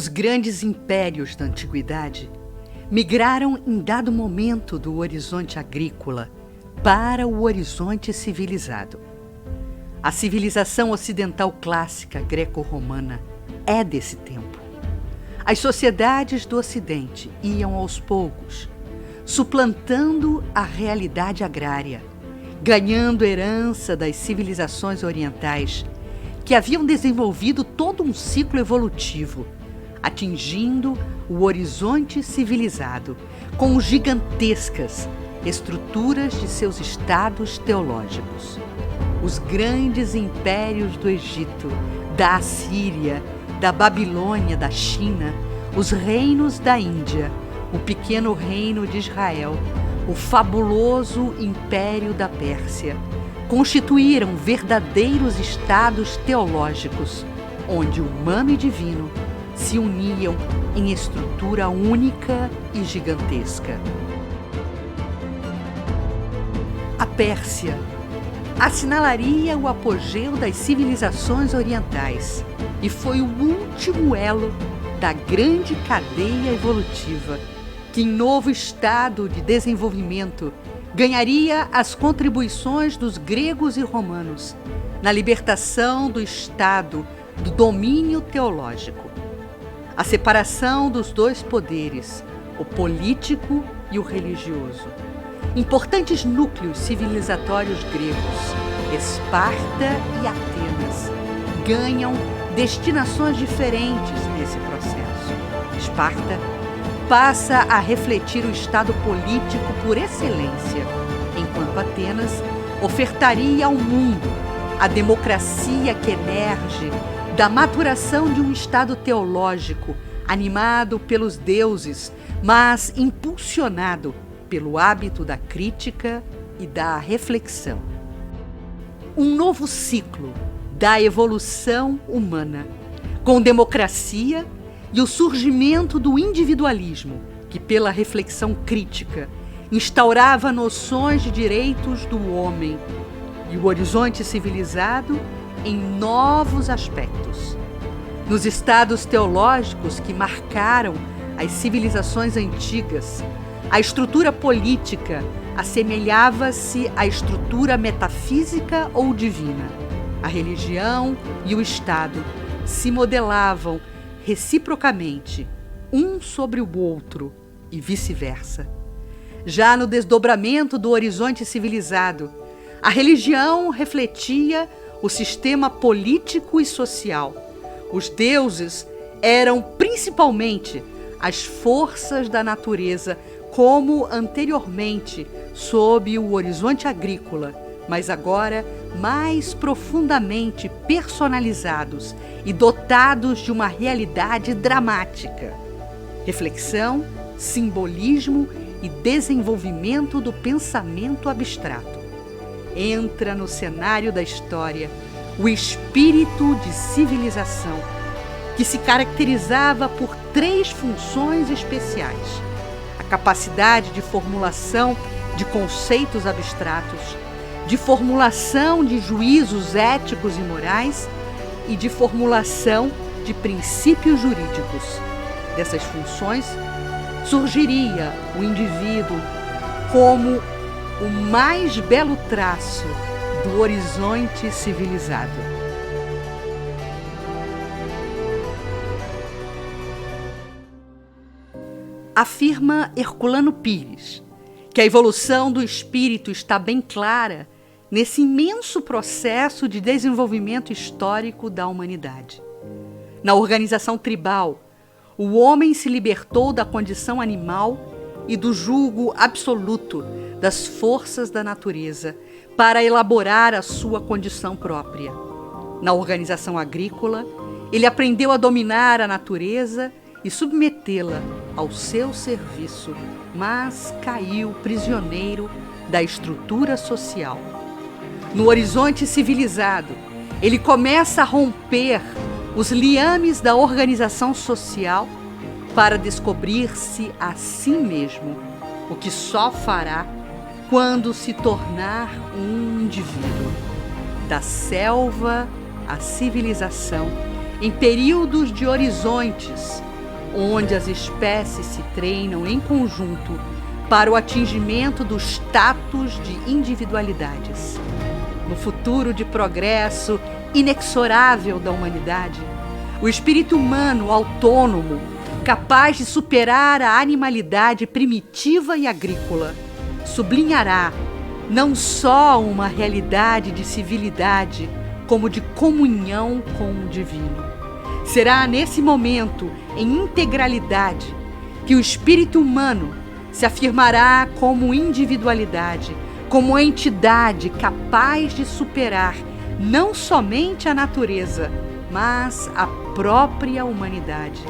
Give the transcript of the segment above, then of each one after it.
Os grandes impérios da antiguidade migraram em dado momento do horizonte agrícola para o horizonte civilizado. A civilização ocidental clássica greco-romana é desse tempo. As sociedades do Ocidente iam aos poucos, suplantando a realidade agrária, ganhando herança das civilizações orientais que haviam desenvolvido todo um ciclo evolutivo, atingindo o horizonte civilizado com gigantescas estruturas de seus estados teológicos. Os grandes impérios do Egito, da Assíria, da Babilônia, da China, os reinos da Índia, o pequeno reino de Israel, o fabuloso império da Pérsia, constituíram verdadeiros estados teológicos, onde humano e divino se uniam em estrutura única e gigantesca. A Pérsia assinalaria o apogeu das civilizações orientais e foi o último elo da grande cadeia evolutiva que, em novo estado de desenvolvimento, ganharia as contribuições dos gregos e romanos na libertação do Estado do domínio teológico. A separação dos dois poderes, o político e o religioso. Importantes núcleos civilizatórios gregos, Esparta e Atenas, ganham destinações diferentes nesse processo. Esparta passa a refletir o estado político por excelência, enquanto Atenas ofertaria ao mundo a democracia que emerge da maturação de um estado teológico animado pelos deuses, mas impulsionado pelo hábito da crítica e da reflexão. Um novo ciclo da evolução humana, com democracia e o surgimento do individualismo, que pela reflexão crítica instaurava noções de direitos do homem e o horizonte civilizado em novos aspectos. Nos estados teológicos que marcaram as civilizações antigas, a estrutura política assemelhava-se à estrutura metafísica ou divina. A religião e o Estado se modelavam reciprocamente, um sobre o outro e vice-versa. Já no desdobramento do horizonte civilizado, a religião refletia o sistema político e social. Os deuses eram principalmente as forças da natureza, como anteriormente sob o horizonte agrícola, mas agora mais profundamente personalizados e dotados de uma realidade dramática. Reflexão, simbolismo e desenvolvimento do pensamento abstrato. Entra no cenário da história o espírito de civilização, que se caracterizava por 3 funções especiais: a capacidade de formulação de conceitos abstratos, de formulação de juízos éticos e morais e de formulação de princípios jurídicos. Dessas funções, surgiria o indivíduo como o mais belo traço do horizonte civilizado. Afirma Herculano Pires que a evolução do espírito está bem clara nesse imenso processo de desenvolvimento histórico da humanidade. Na organização tribal, o homem se libertou da condição animal e do julgo absoluto das forças da natureza para elaborar a sua condição própria. Na organização agrícola, ele aprendeu a dominar a natureza e submetê-la ao seu serviço, mas caiu prisioneiro da estrutura social. No horizonte civilizado, ele começa a romper os liames da organização social para descobrir-se a si mesmo, o que só fará quando se tornar um indivíduo. Da selva à civilização, em períodos de horizontes, onde as espécies se treinam em conjunto para o atingimento do status de individualidades. No futuro de progresso inexorável da humanidade, o espírito humano autônomo, capaz de superar a animalidade primitiva e agrícola, sublinhará não só uma realidade de civilidade, como de comunhão com o divino. Será nesse momento, em integralidade, que o espírito humano se afirmará como individualidade, como entidade capaz de superar não somente a natureza, mas a própria humanidade.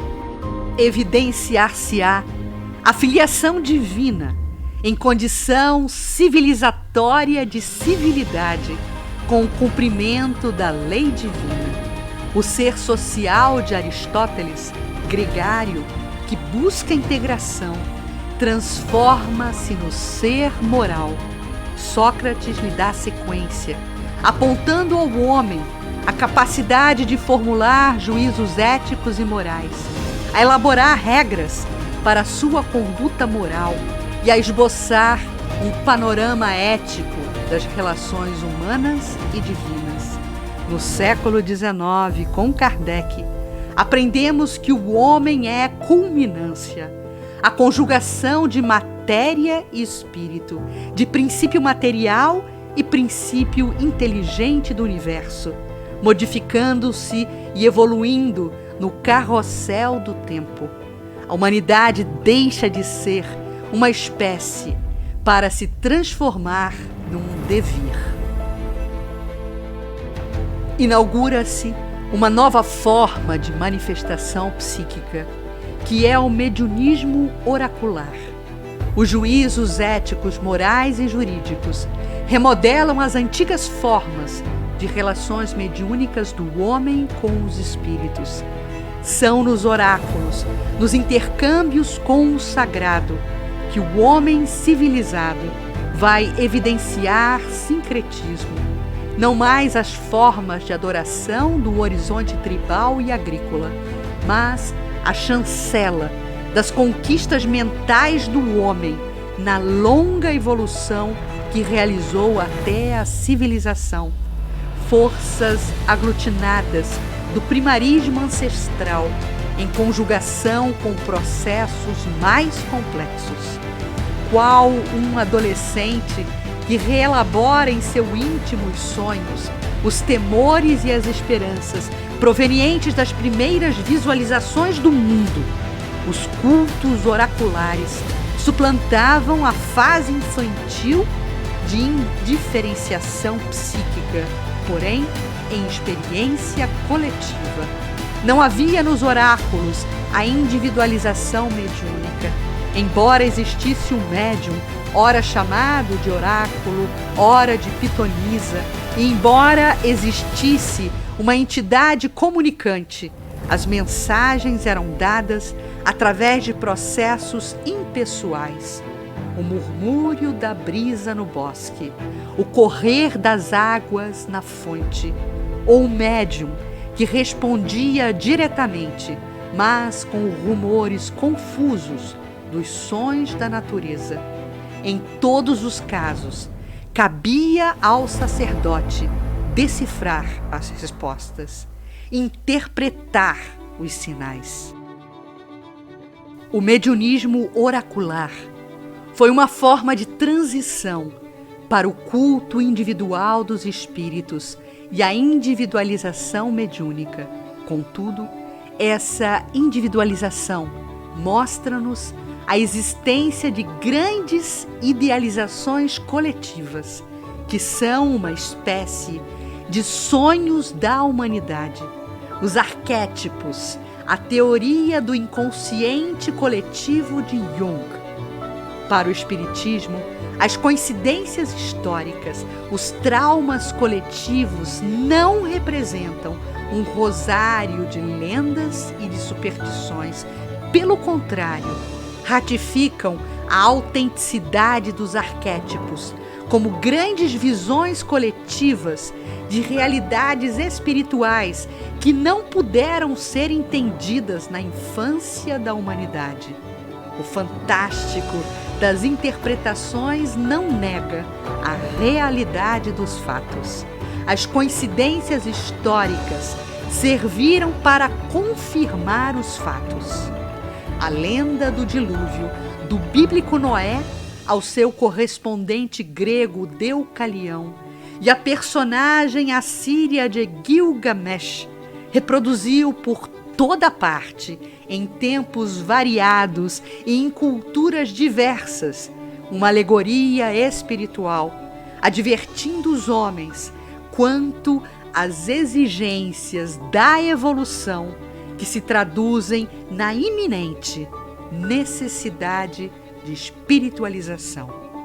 Evidenciar-se-á a filiação divina em condição civilizatória de civilidade, com o cumprimento da lei divina. O ser social de Aristóteles, gregário, que busca integração, transforma-se no ser moral. Sócrates lhe dá sequência, apontando ao homem a capacidade de formular juízos éticos e morais, a elaborar regras para a sua conduta moral e a esboçar um panorama ético das relações humanas e divinas. No século XIX, com Kardec, aprendemos que o homem é culminância, a conjugação de matéria e espírito, de princípio material e princípio inteligente do universo, modificando-se e evoluindo no carrossel do tempo. A humanidade deixa de ser uma espécie para se transformar num devir. Inaugura-se uma nova forma de manifestação psíquica, que é o mediunismo oracular. Os juízos éticos, morais e jurídicos remodelam as antigas formas de relações mediúnicas do homem com os espíritos. São nos oráculos, nos intercâmbios com o sagrado, que o homem civilizado vai evidenciar sincretismo, não mais as formas de adoração do horizonte tribal e agrícola, mas a chancela das conquistas mentais do homem na longa evolução que realizou até a civilização. Forças aglutinadas do primarismo ancestral em conjugação com processos mais complexos. Qual um adolescente que reelabora em seu íntimo os sonhos, os temores e as esperanças provenientes das primeiras visualizações do mundo. Os cultos oraculares suplantavam a fase infantil de indiferenciação psíquica, porém em experiência coletiva. Não havia nos oráculos a individualização mediúnica. Embora existisse um médium, ora chamado de oráculo, ora de pitonisa, e embora existisse uma entidade comunicante, as mensagens eram dadas através de processos impessoais. O murmúrio da brisa no bosque, o correr das águas na fonte, ou o médium que respondia diretamente, mas com rumores confusos dos sons da natureza. Em todos os casos, cabia ao sacerdote decifrar as respostas, interpretar os sinais. O mediunismo oracular foi uma forma de transição para o culto individual dos espíritos e a individualização mediúnica. Contudo, essa individualização mostra-nos a existência de grandes idealizações coletivas, que são uma espécie de sonhos da humanidade. Os arquétipos, a teoria do inconsciente coletivo de Jung. Para o Espiritismo, as coincidências históricas, os traumas coletivos não representam um rosário de lendas e de superstições. Pelo contrário, ratificam a autenticidade dos arquétipos como grandes visões coletivas de realidades espirituais que não puderam ser entendidas na infância da humanidade. O fantástico das interpretações não nega a realidade dos fatos. As coincidências históricas serviram para confirmar os fatos. A lenda do dilúvio, do bíblico Noé ao seu correspondente grego Deucalião, e a personagem assíria de Gilgamesh reproduziu por toda parte, em tempos variados e em culturas diversas, uma alegoria espiritual, advertindo os homens quanto às exigências da evolução que se traduzem na iminente necessidade de espiritualização.